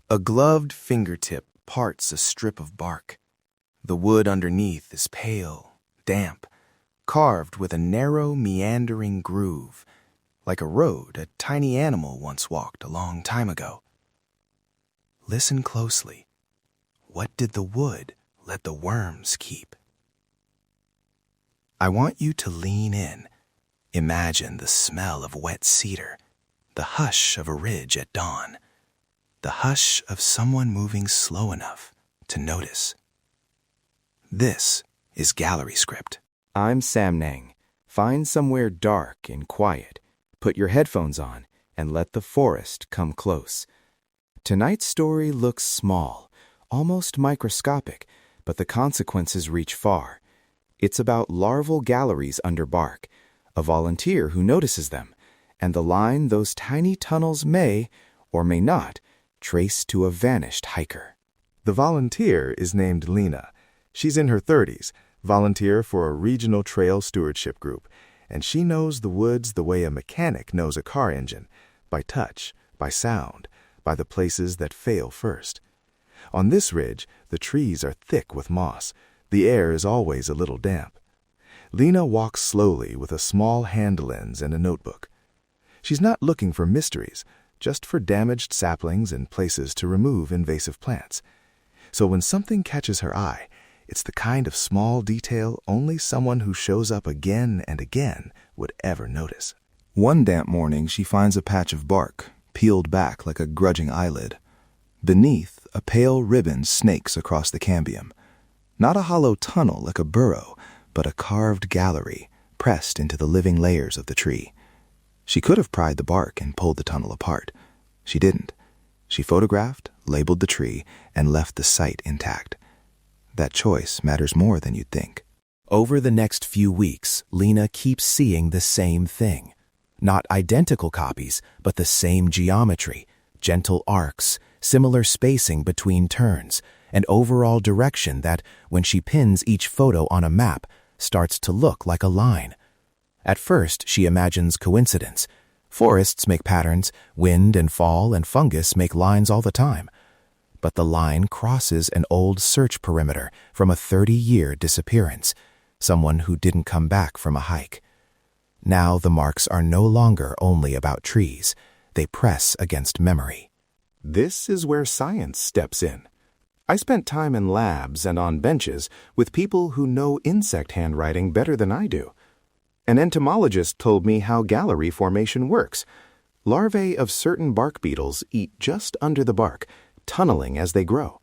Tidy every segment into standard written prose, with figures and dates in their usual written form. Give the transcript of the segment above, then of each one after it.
A gloved fingertip parts a strip of bark. The wood underneath is pale, damp, carved with a narrow, meandering groove, like a road a tiny animal once walked a long time ago. Listen closely. What did the wood let the worms keep? I want you to lean in. Imagine the smell of wet cedar, the hush of a ridge at dawn, the hush of someone moving slow enough to notice. This is gallery script. I'm Sam Nang. Find somewhere dark and quiet. Put your headphones on and let the forest come close. Tonight's story looks small, almost microscopic, but the consequences reach far. It's about larval galleries under bark, a volunteer who notices them, and the line those tiny tunnels may, or may not, trace to a vanished hiker. The volunteer is named Lena. She's in her 30s, volunteer for a regional trail stewardship group, and she knows the woods the way a mechanic knows a car engine, by touch, by sound, by the places that fail first. On this ridge, the trees are thick with moss. The air is always a little damp. Lena walks slowly with a small hand lens and a notebook. She's not looking for mysteries, just for damaged saplings and places to remove invasive plants. So when something catches her eye, it's the kind of small detail only someone who shows up again and again would ever notice. One damp morning, she finds a patch of bark, peeled back like a grudging eyelid. Beneath, a pale ribbon snakes across the cambium. Not a hollow tunnel like a burrow, but a carved gallery pressed into the living layers of the tree. She could have pried the bark and pulled the tunnel apart. She didn't. She photographed, labeled the tree, and left the site intact. That choice matters more than you'd think. Over the next few weeks, Lena keeps seeing the same thing. Not identical copies, but the same geometry, gentle arcs, similar spacing between turns, and overall direction that, when she pins each photo on a map, starts to look like a line. At first, she imagines coincidence. Forests make patterns, wind and fall and fungus make lines all the time. But the line crosses an old search perimeter from a 30-year disappearance, someone who didn't come back from a hike. Now the marks are no longer only about trees. They press against memory. This is where science steps in. I spent time in labs and on benches with people who know insect handwriting better than I do. An entomologist told me how gallery formation works. Larvae of certain bark beetles eat just under the bark, tunneling as they grow.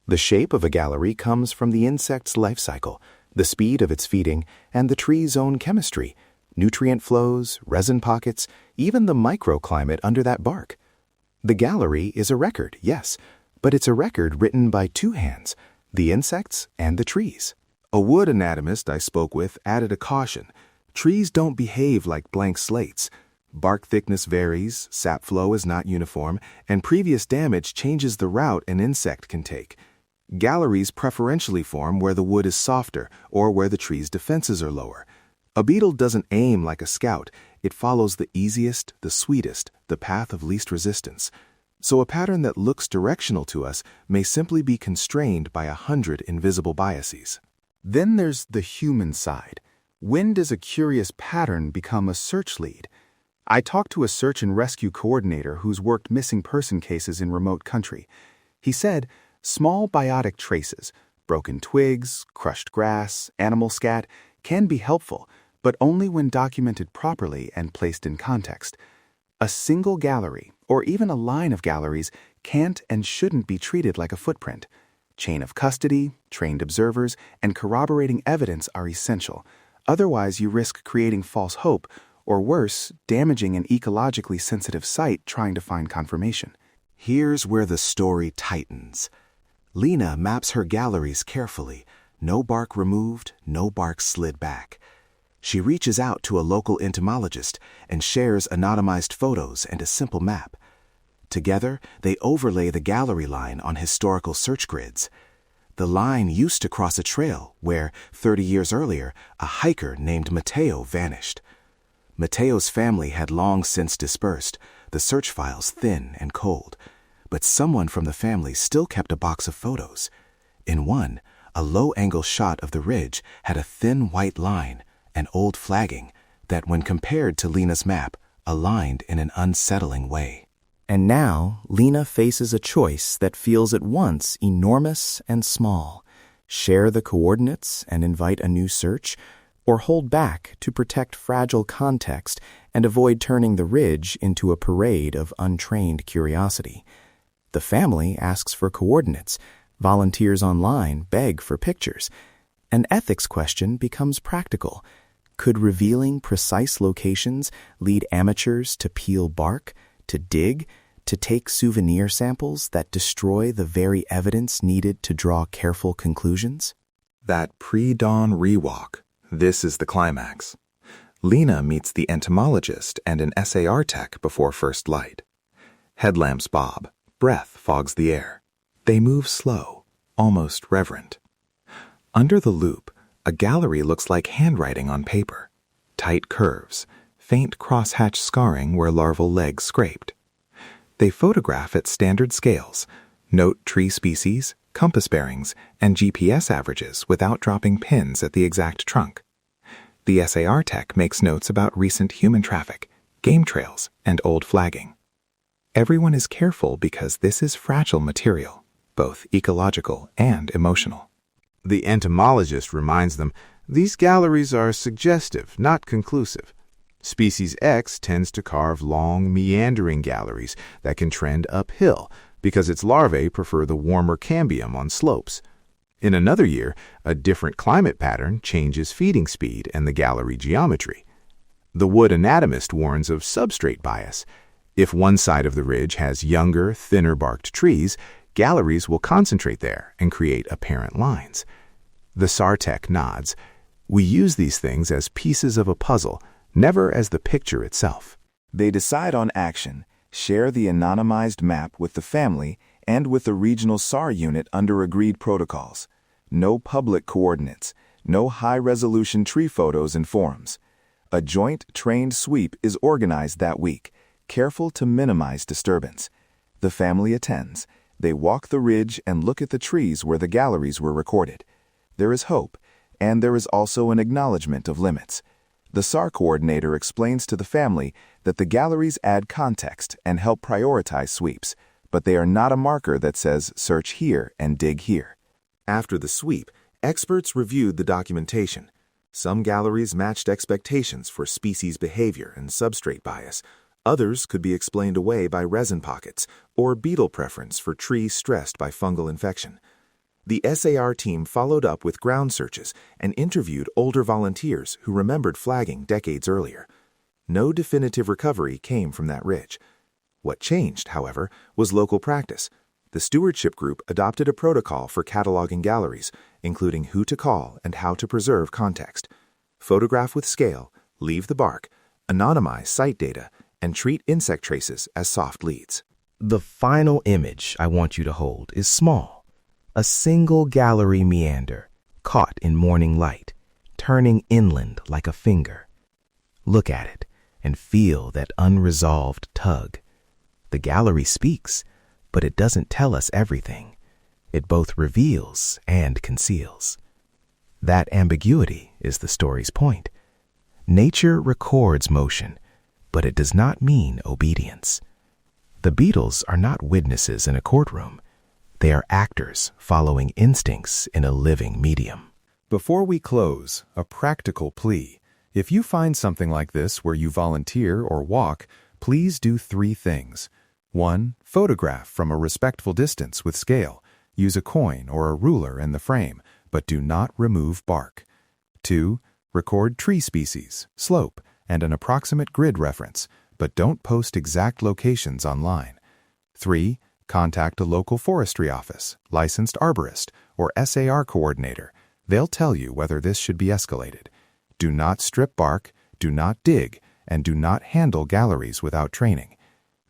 The shape of a gallery comes from the insect's life cycle, the speed of its feeding, and the tree's own chemistry, nutrient flows, resin pockets, even the microclimate under that bark. The gallery is a record, yes, but it's a record written by two hands, the insects and the trees. A wood anatomist I spoke with added a caution. Trees don't behave like blank slates. Bark thickness varies, sap flow is not uniform, and previous damage changes the route an insect can take. Galleries preferentially form where the wood is softer or where the tree's defenses are lower. A beetle doesn't aim like a scout. It follows the easiest, the sweetest, the path of least resistance. So a pattern that looks directional to us may simply be constrained by 100 invisible biases. Then there's the human side. When does a curious pattern become a search lead? I talked to a search and rescue coordinator who's worked missing person cases in remote country. He said small biotic traces, broken twigs, crushed grass, animal scat, can be helpful, but only when documented properly and placed in context. A single gallery, or even a line of galleries, can't and shouldn't be treated like a footprint. Chain of custody, trained observers, and corroborating evidence are essential. Otherwise, you risk creating false hope, or worse, damaging an ecologically sensitive site trying to find confirmation. Here's where the story tightens. Lena maps her galleries carefully. No bark removed, no bark slid back. She reaches out to a local entomologist and shares anonymized photos and a simple map. Together, they overlay the gallery line on historical search grids. The line used to cross a trail where, 30 years earlier, a hiker named Mateo vanished. Mateo's family had long since dispersed, the search files thin and cold. but someone from the family still kept a box of photos. In one, a low-angle shot of the ridge had a thin white line, an old flagging, that when compared to Lena's map, aligned in an unsettling way. And now, Lena faces a choice that feels at once enormous and small. Share the coordinates and invite a new search, or hold back to protect fragile context and avoid turning the ridge into a parade of untrained curiosity. The family asks for coordinates. Volunteers online beg for pictures. An ethics question becomes practical. Could revealing precise locations lead amateurs to peel bark, to dig, to take souvenir samples that destroy the very evidence needed to draw careful conclusions? That pre-dawn rewalk. This is the climax. Lena meets the entomologist and an SAR tech before first light. Headlamps bob. Breath fogs the air. They move slow, almost reverent. Under the loupe, a gallery looks like handwriting on paper. Tight curves, faint crosshatch scarring where larval legs scraped. They photograph at standard scales, note tree species, compass bearings, and GPS averages without dropping pins at the exact trunk. The SAR tech makes notes about recent human traffic, game trails, and old flagging. Everyone is careful because this is fragile material, both ecological and emotional. The entomologist reminds them, these galleries are suggestive, not conclusive. Species X tends to carve long, meandering galleries that can trend uphill because its larvae prefer the warmer cambium on slopes. In another year, a different climate pattern changes feeding speed and the gallery geometry. The wood anatomist warns of substrate bias. If one side of the ridge has younger, thinner-barked trees, galleries will concentrate there and create apparent lines. The SAR-tech nods. We use these things as pieces of a puzzle, never as the picture itself. They decide on action, share the anonymized map with the family and with the regional SAR unit under agreed protocols. No public coordinates, no high-resolution tree photos in forums. A joint trained sweep is organized that week, careful to minimize disturbance. The family attends. They walk the ridge and look at the trees where the galleries were recorded. There is hope, and there is also an acknowledgement of limits. The SAR coordinator explains to the family that the galleries add context and help prioritize sweeps, but they are not a marker that says search here and dig here. After the sweep, experts reviewed the documentation. Some galleries matched expectations for species behavior and substrate bias. Others could be explained away by resin pockets or beetle preference for trees stressed by fungal infection. The SAR team followed up with ground searches and interviewed older volunteers who remembered flagging decades earlier. No definitive recovery came from that ridge. What changed, however, was local practice. The stewardship group adopted a protocol for cataloging galleries, including who to call and how to preserve context. Photograph with scale, leave the bark, anonymize site data, and treat insect traces as soft leads. The final image I want you to hold is small. A single gallery meander, caught in morning light, turning inland like a finger. Look at it and feel that unresolved tug. The gallery speaks, but it doesn't tell us everything. It both reveals and conceals. That ambiguity is the story's point. Nature records motion, but it does not mean obedience. The Beetles are not witnesses in a courtroom. They are actors following instincts in a living medium. Before we close, a practical plea. If you find something like this where you volunteer or walk, please do 3 things. 1. Photograph from a respectful distance with scale. Use a coin or a ruler in the frame, but do not remove bark. 2. Record tree species, slope, and an approximate grid reference, but don't post exact locations online. 3. Contact a local forestry office, licensed arborist, or SAR coordinator. They'll tell you whether this should be escalated. Do not strip bark, do not dig, and do not handle galleries without training.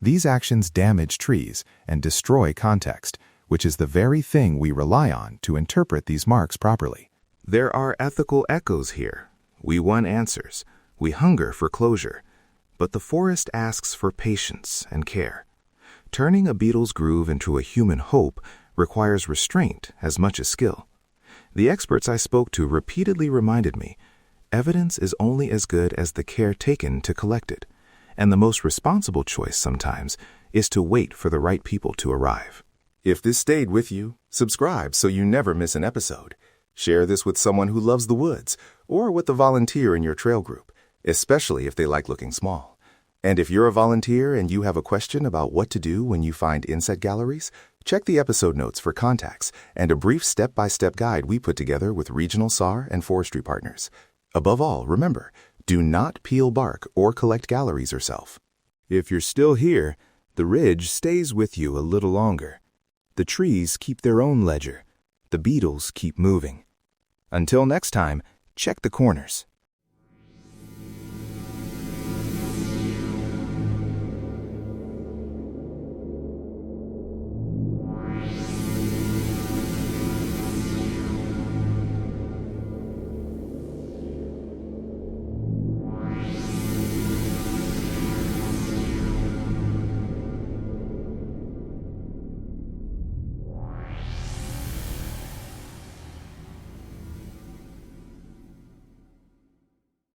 These actions damage trees and destroy context, which is the very thing we rely on to interpret these marks properly. There are ethical echoes here. We want answers. We hunger for closure. But the forest asks for patience and care. Turning a beetle's groove into a human hope requires restraint as much as skill. The experts I spoke to repeatedly reminded me, evidence is only as good as the care taken to collect it, and the most responsible choice sometimes is to wait for the right people to arrive. If this stayed with you, subscribe so you never miss an episode. Share this with someone who loves the woods or with the volunteer in your trail group, especially if they like looking small. And if you're a volunteer and you have a question about what to do when you find insect galleries, check the episode notes for contacts and a brief step-by-step guide we put together with regional SAR and forestry partners. Above all, remember, do not peel bark or collect galleries yourself. If you're still here, the ridge stays with you a little longer. The trees keep their own ledger. The beetles keep moving. Until next time, check the corners.